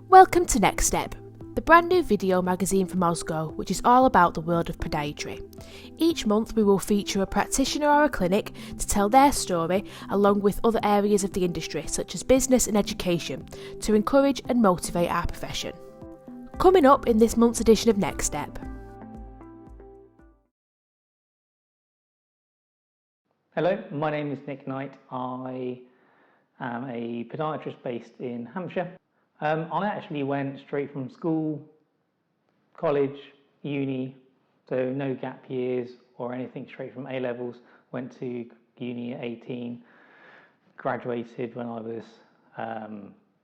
Welcome to Next Step, the brand new video magazine from Osgo, which is all about the world of podiatry. Each month we will feature a practitioner or a clinic to tell their story, along with other areas of the industry such as business and education, to encourage and motivate our profession. Coming up in this month's edition of Next Step. Hello, my name is Nick Knight. I am a podiatrist based in Hampshire. I actually went straight from school, college, uni, so no gap years or anything, straight from A-levels. Went to uni at 18, graduated when I was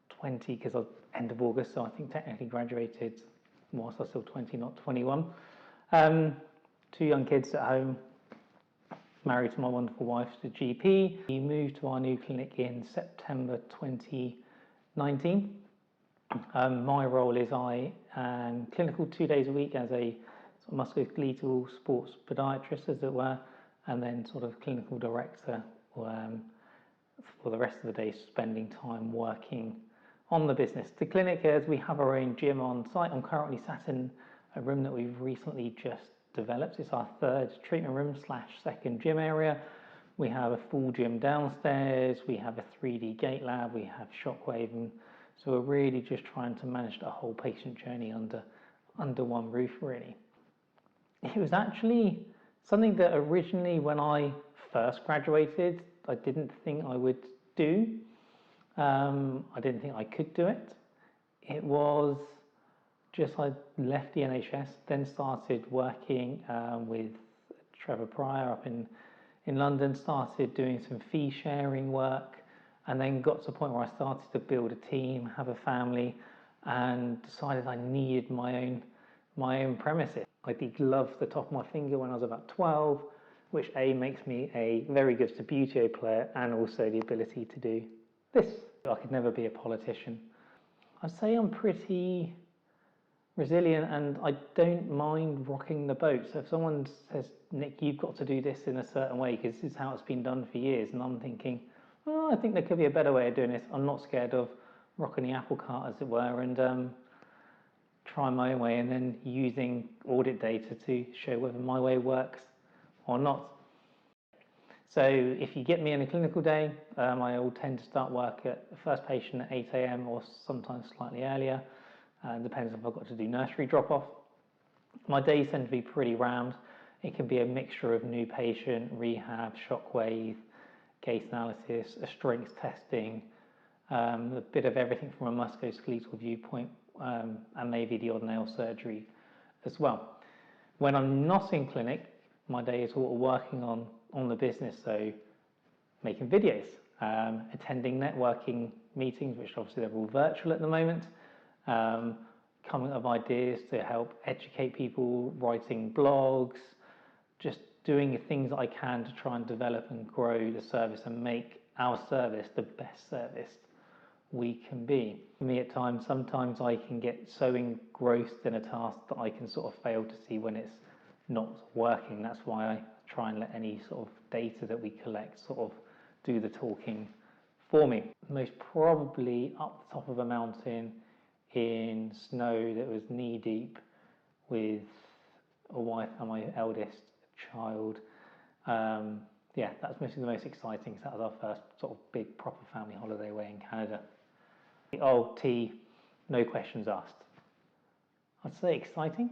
20 because I was end of August, so I think technically graduated whilst I was still 20, not 21. 2 young kids at home. Married to my wonderful wife, the GP. We moved to our new clinic in September 2019. My role is I am clinical 2 days a week as a sort of musculoskeletal sports podiatrist, as it were, and then sort of clinical director for the rest of the day, spending time working on the business. The clinic, as we have our own gym on site, I'm currently sat in a room that we've recently just developed. It's our third treatment room / second gym area. We have a full gym downstairs, we have a 3D gait lab, we have shockwave, and so we're really just trying to manage the whole patient journey under one roof, really. It was actually something that originally, when I first graduated, I didn't think I would do. I didn't think I could do it. It was just I left the NHS, then started working with Trevor Pryor up in London, started doing some fee sharing work, and then got to the point where I started to build a team, have a family, and decided I needed my own premises. I degloved the top of my finger when I was about 12, which makes me a very good Subbuteo player, and also the ability to do this. I could never be a politician. I'd say I'm pretty resilient, and I don't mind rocking the boat. So if someone says, Nick, you've got to do this in a certain way because this is how it's been done for years, and I'm thinking, oh, I think there could be a better way of doing this. I'm not scared of rocking the apple cart, as it were, and trying my own way, and then using audit data to show whether my way works or not. So if you get me in a clinical day, I will tend to start work at the first patient at 8 a.m. or sometimes slightly earlier. Depends if I've got to do nursery drop-off. My days tend to be pretty rammed. It can be a mixture of new patient, rehab, shockwave, case analysis, a strength testing, a bit of everything from a musculoskeletal viewpoint, and maybe the odd nail surgery as well. When I'm not in clinic, my day is all working on the business, so making videos, attending networking meetings, which obviously they're all virtual at the moment, coming up with ideas to help educate people, writing blogs, just doing the things that I can to try and develop and grow the service and make our service the best service we can be. For me, at times, sometimes I can get so engrossed in a task that I can sort of fail to see when it's not working. That's why I try and let any sort of data that we collect sort of do the talking for me. Most probably up the top of a mountain in snow that was knee deep with a wife and my eldest child. Yeah, that's mostly the most exciting. So that was our first sort of big proper family holiday away in Canada. Oh, tea, no questions asked. I'd say exciting.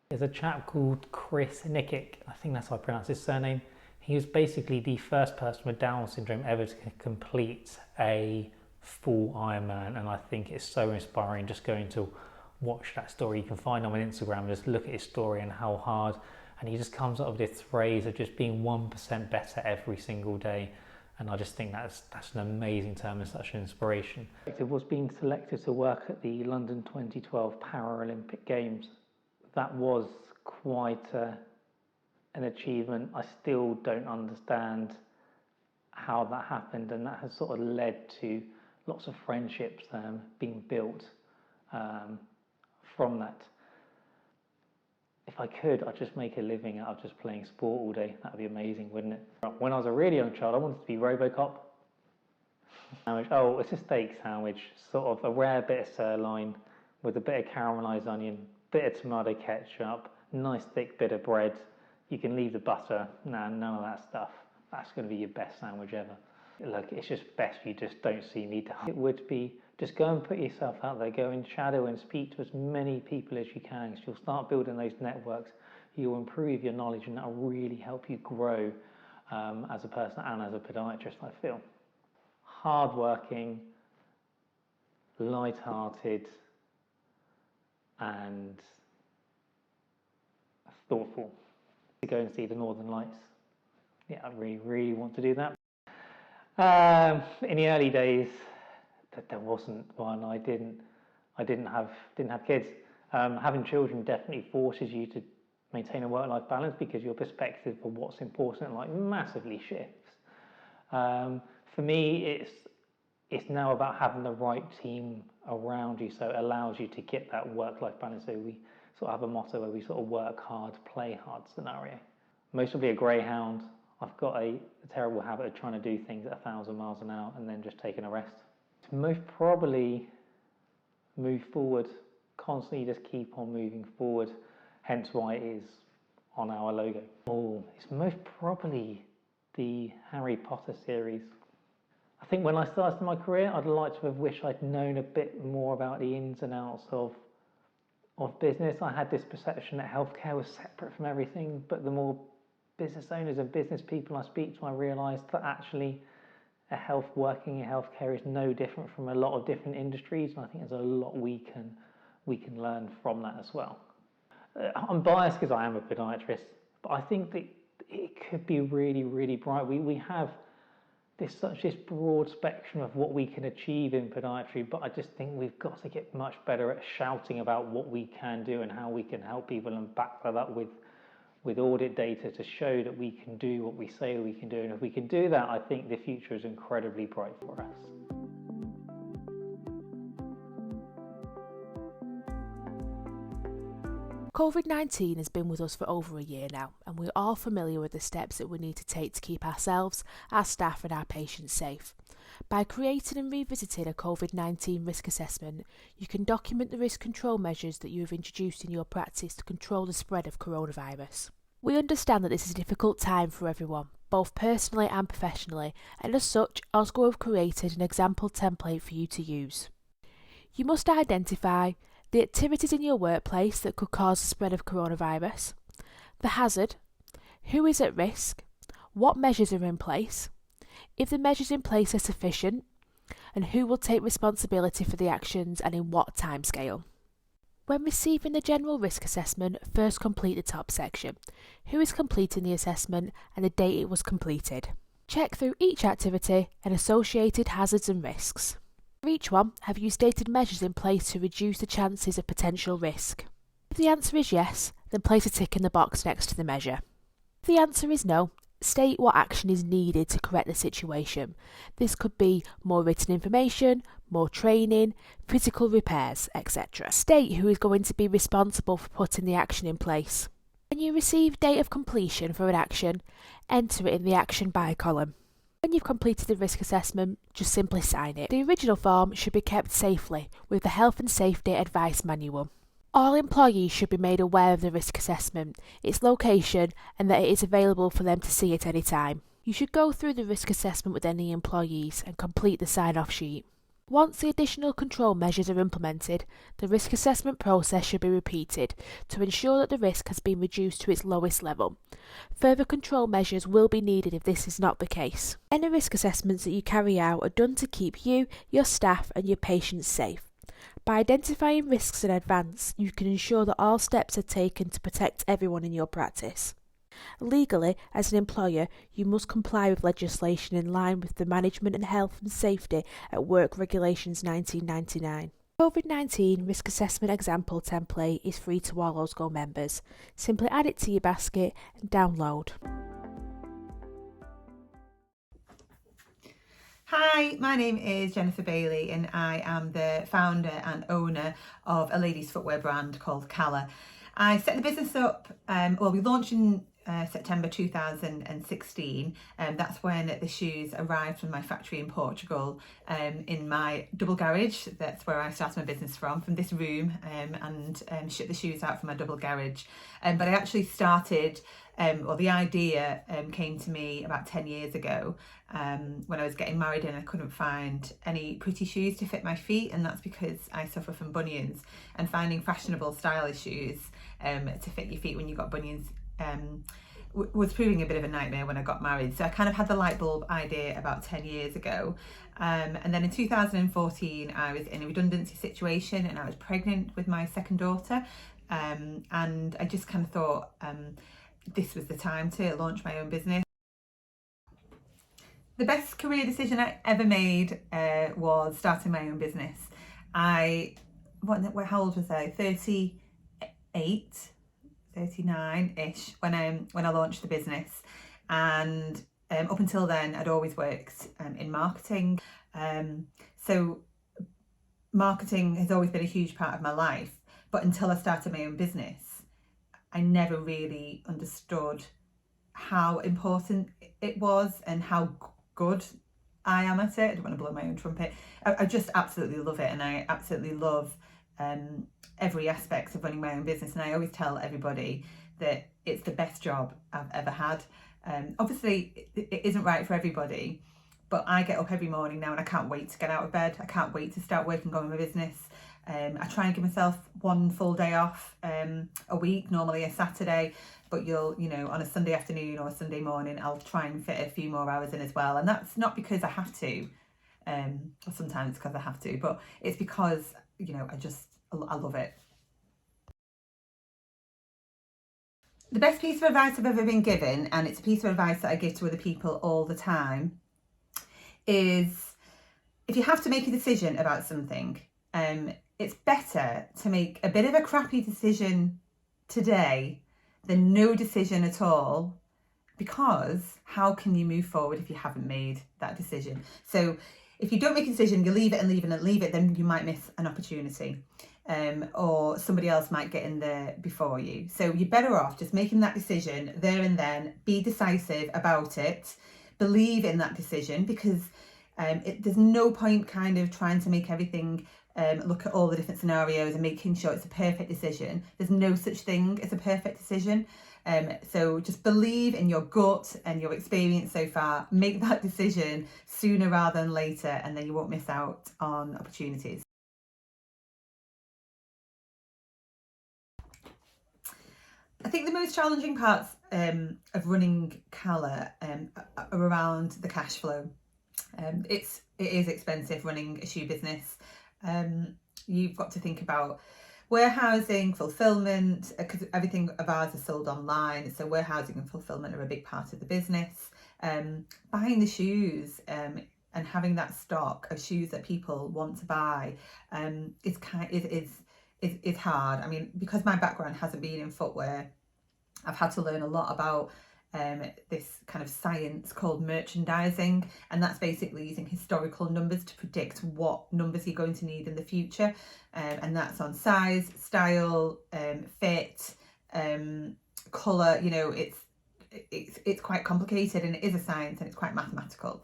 There's a chap called Chris Nickick, I think that's how I pronounce his surname. He was basically the first person with Down syndrome ever to complete a full Ironman, and I think it's so inspiring just going to watch that story. You can find him on Instagram, just look at his story and how hard, and he just comes up with this phrase of just being 1% better every single day, and I just think that's an amazing term and such an inspiration. It was being selected to work at the London 2012 Paralympic Games. That was quite an achievement. I still don't understand how that happened, and that has sort of led to lots of friendships being built from that. If I could, I'd just make a living out of just playing sport all day. That would be amazing, wouldn't it? When I was a really young child, I wanted to be Robocop. Sandwich. Oh, it's a steak sandwich, sort of a rare bit of sirloin with a bit of caramelised onion, bit of tomato ketchup, nice thick bit of bread. You can leave the butter, none of that stuff. That's going to be your best sandwich ever. Look, it's just best you just don't see me die. It would be, just go and put yourself out there, go and shadow and speak to as many people as you can, because you'll start building those networks, you'll improve your knowledge, and that'll really help you grow as a person and as a podiatrist, I feel. Hard-working, light-hearted, and thoughtful. To go and see the Northern Lights. Yeah, I really want to do that. In the early days, there wasn't one. I didn't have kids. Having children definitely forces you to maintain a work-life balance, because your perspective of what's important like massively shifts. For me, it's now about having the right team around you, so it allows you to get that work-life balance. So we sort of have a motto where we sort of work hard, play hard scenario. Most will be a greyhound. I've got a terrible habit of trying to do things at 1,000 miles an hour and then just taking a rest. Most probably move forward, constantly just keep on moving forward, hence why it is on our logo. Oh, it's most probably the Harry Potter series. I think when I started my career, I'd like to have wished I'd known a bit more about the ins and outs of business. I had this perception that healthcare was separate from everything, but the more business owners and business people I speak to, I realised that actually working in healthcare is no different from a lot of different industries, and I think there's a lot we can learn from that as well. I'm biased because I am a podiatrist, but I think that it could be really bright. We have this broad spectrum of what we can achieve in podiatry, but I just think we've got to get much better at shouting about what we can do and how we can help people, and back that up with audit data to show that we can do what we say we can do. And if we can do that, I think the future is incredibly bright for us. COVID-19 has been with us for over a year now, and we're all familiar with the steps that we need to take to keep ourselves, our staff and our patients safe. By creating and revisiting a COVID-19 risk assessment, you can document the risk control measures that you have introduced in your practice to control the spread of coronavirus. We understand that this is a difficult time for everyone, both personally and professionally, and as such, Osgo have created an example template for you to use. You must identify the activities in your workplace that could cause the spread of coronavirus, the hazard, who is at risk, what measures are in place, if the measures in place are sufficient, and who will take responsibility for the actions and in what timescale. When receiving the general risk assessment, first complete the top section, who is completing the assessment and the date it was completed. Check through each activity and associated hazards and risks. For each one, have you stated measures in place to reduce the chances of potential risk? If the answer is yes, then place a tick in the box next to the measure. If the answer is no, state what action is needed to correct the situation. This could be more written information, more training, physical repairs, etc. State who is going to be responsible for putting the action in place. When you receive date of completion for an action, enter it in the action by column. When you've completed the risk assessment, just simply sign it. The original form should be kept safely with the Health and Safety Advice Manual. All employees should be made aware of the risk assessment, its location, and that it is available for them to see at any time. You should go through the risk assessment with any employees and complete the sign-off sheet. Once the additional control measures are implemented, the risk assessment process should be repeated to ensure that the risk has been reduced to its lowest level. Further control measures will be needed if this is not the case. Any risk assessments that you carry out are done to keep you, your staff and your patients safe. By identifying risks in advance, you can ensure that all steps are taken to protect everyone in your practice. Legally, as an employer, you must comply with legislation in line with the Management and Health and Safety at Work Regulations 1999. COVID-19 Risk Assessment Example template is free to all Osgo members. Simply add it to your basket and download. Hi, my name is Jennifer Bailey and I am the founder and owner of a ladies footwear brand called Calla. I set the business up, we launched in September 2016. That's when the shoes arrived from my factory in Portugal, in my double garage. That's where I started my business from this room, and shipped the shoes out from my double garage. But I actually started, or the idea came to me about 10 years ago, when I was getting married and I couldn't find any pretty shoes to fit my feet, and that's because I suffer from bunions, and finding fashionable stylish shoes to fit your feet when you've got bunions was proving a bit of a nightmare when I got married. So I kind of had the light bulb idea about 10 years ago, and then in 2014 I was in a redundancy situation and I was pregnant with my second daughter, and I just kind of thought this was the time to launch my own business. The best career decision I ever made was starting my own business. How old was I? 38, 39-ish when I launched the business, and up until then I'd always worked in marketing. So marketing has always been a huge part of my life, but until I started my own business, I never really understood how important it was and how good I am at it. I don't want to blow my own trumpet. I just absolutely love it, and I absolutely love every aspect of running my own business. And I always tell everybody that it's the best job I've ever had. Obviously, it isn't right for everybody, but I get up every morning now and I can't wait to get out of bed. I can't wait to start working on my business. I try and give myself one full day off a week, normally a Saturday, but on a Sunday afternoon or a Sunday morning, I'll try and fit a few more hours in as well. And that's not because I have to, or sometimes because I have to, but it's because, I love it. The best piece of advice I've ever been given, and it's a piece of advice that I give to other people all the time, is if you have to make a decision about something, it's better to make a bit of a crappy decision today than no decision at all, because how can you move forward if you haven't made that decision? So if you don't make a decision, you leave it and leave it and leave it, then you might miss an opportunity, or somebody else might get in there before you. So you're better off just making that decision there and then, be decisive about it, believe in that decision, because there's no point kind of trying to make everything look at all the different scenarios and making sure it's a perfect decision. There's no such thing as a perfect decision. So just believe in your gut and your experience so far, make that decision sooner rather than later, and then you won't miss out on opportunities. I think the most challenging parts of running Calla are around the cash flow. It is expensive running a shoe business. You've got to think about warehousing, fulfillment, because everything of ours is sold online, so warehousing and fulfillment are a big part of the business. Buying the shoes and having that stock of shoes that people want to buy is hard. I mean, because my background hasn't been in footwear, I've had to learn a lot about this kind of science called merchandising, and that's basically using historical numbers to predict what numbers you're going to need in the future, and that's on size, style, fit, colour. It's quite complicated, and it is a science, and it's quite mathematical.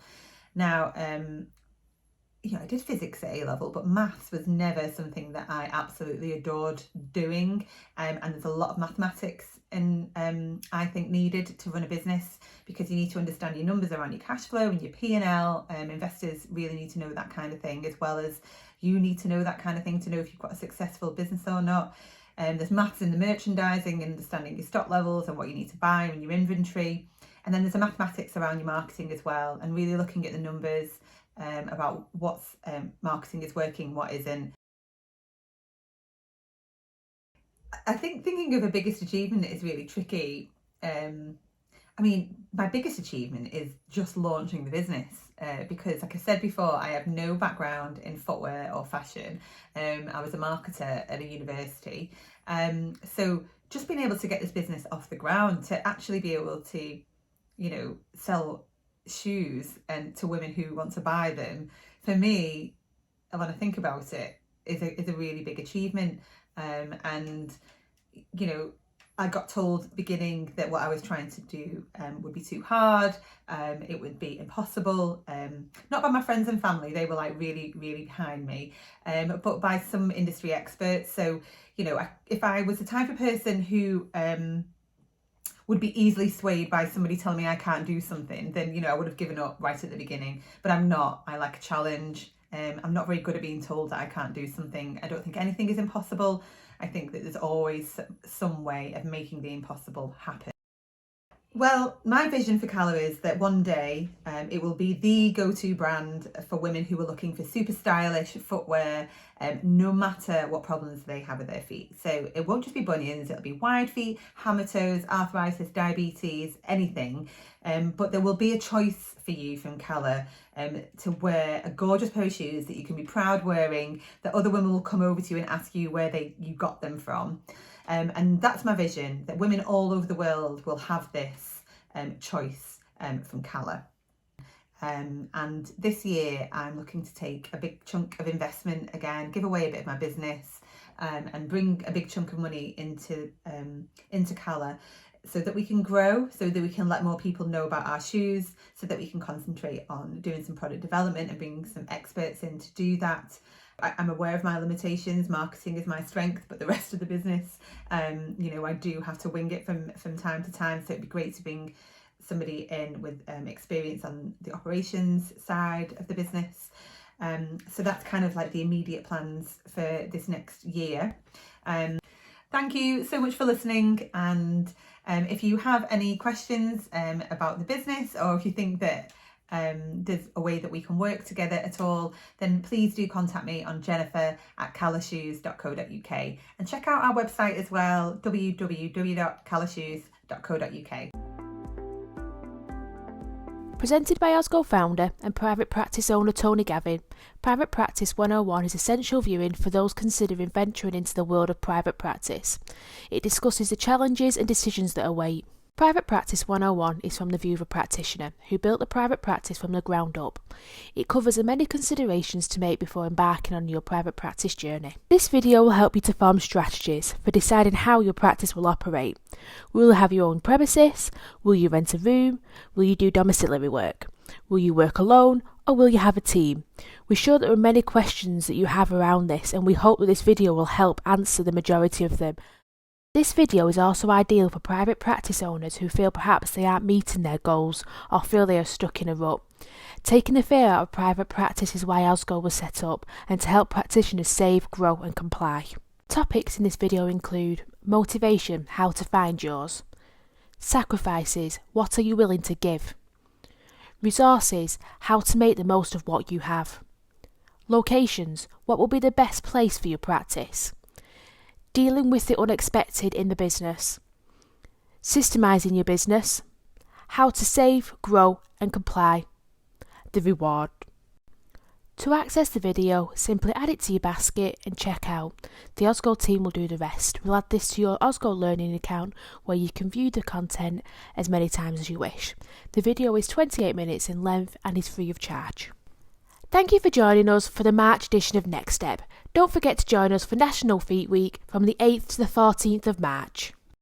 Now, I did physics at A-level, but maths was never something that I absolutely adored doing, and there's a lot of mathematics I think needed to run a business, because you need to understand your numbers around your cash flow and your P&L. Investors really need to know that kind of thing, as well as you need to know that kind of thing to know if you've got a successful business or not. There's maths in the merchandising and understanding your stock levels and what you need to buy and your inventory, and then there's a mathematics around your marketing as well, and really looking at the numbers about what's marketing is working, what isn't. I think thinking of a biggest achievement is really tricky. My biggest achievement is just launching the business, because, like I said before, I have no background in footwear or fashion. I was a marketer at a university. So just being able to get this business off the ground, to actually be able to, sell shoes and to women who want to buy them, for me, when I think about it, is a really big achievement. And I got told at the beginning that what I was trying to do would be too hard, it would be impossible, not by my friends and family, they were like really, really behind me, but by some industry experts. So, you know, if I was the type of person who would be easily swayed by somebody telling me I can't do something, then, you know, I would have given up right at the beginning. But I'm not. I like a challenge. I'm not very good at being told that I can't do something. I don't think anything is impossible. I think that there's always some way of making the impossible happen. Well, my vision for Calla is that one day it will be the go-to brand for women who are looking for super stylish footwear, no matter what problems they have with their feet. So it won't just be bunions, it'll be wide feet, hammer toes, arthritis, diabetes, anything. But there will be a choice for you from Calla to wear a gorgeous pair of shoes that you can be proud wearing, that other women will come over to you and ask you where you got them from. And that's my vision, that women all over the world will have this choice from Calla. And this year I'm looking to take a big chunk of investment again, give away a bit of my business, and bring a big chunk of money into Calla, so that we can grow, so that we can let more people know about our shoes, so that we can concentrate on doing some product development and bringing some experts in to do that. I'm aware of my limitations. Marketing is my strength, but the rest of the business, you know, I do have to wing it from time to time. So it'd be great to bring somebody in with experience on the operations side of the business. So that's kind of like the immediate plans for this next year. Thank you so much for listening. And if you have any questions about the business, or if you think that there's a way that we can work together at all, then please do contact me on jennifer@callashoes.co.uk, and check out our website as well, www.callashoes.co.uk. Presented by Osgo founder and private practice owner Tony Gavin, Private Practice 101 is essential viewing for those considering venturing into the world of private practice. It discusses the challenges and decisions that await. Private Practice 101 is from the view of a practitioner who built the private practice from the ground up. It covers the many considerations to make before embarking on your private practice journey. This video will help you to form strategies for deciding how your practice will operate. Will you have your own premises? Will you rent a room? Will you do domiciliary work? Will you work alone, or will you have a team? We're sure there are many questions that you have around this, and we hope that this video will help answer the majority of them. This video is also ideal for private practice owners who feel perhaps they aren't meeting their goals or feel they are stuck in a rut. Taking the fear out of private practice is why Osgo was set up, and to help practitioners save, grow and comply. Topics in this video include motivation, how to find yours; sacrifices, what are you willing to give; resources, how to make the most of what you have; locations, what will be the best place for your practice; dealing with the unexpected in the business; systemising your business; how to save, grow and comply; the reward. To access the video, simply add it to your basket and check out. The Osgo team will do the rest. We'll add this to your Osgo Learning account, where you can view the content as many times as you wish. The video is 28 minutes in length and is free of charge. Thank you for joining us for the March edition of Next Step. Don't forget to join us for National Feet Week from the 8th to the 14th of March.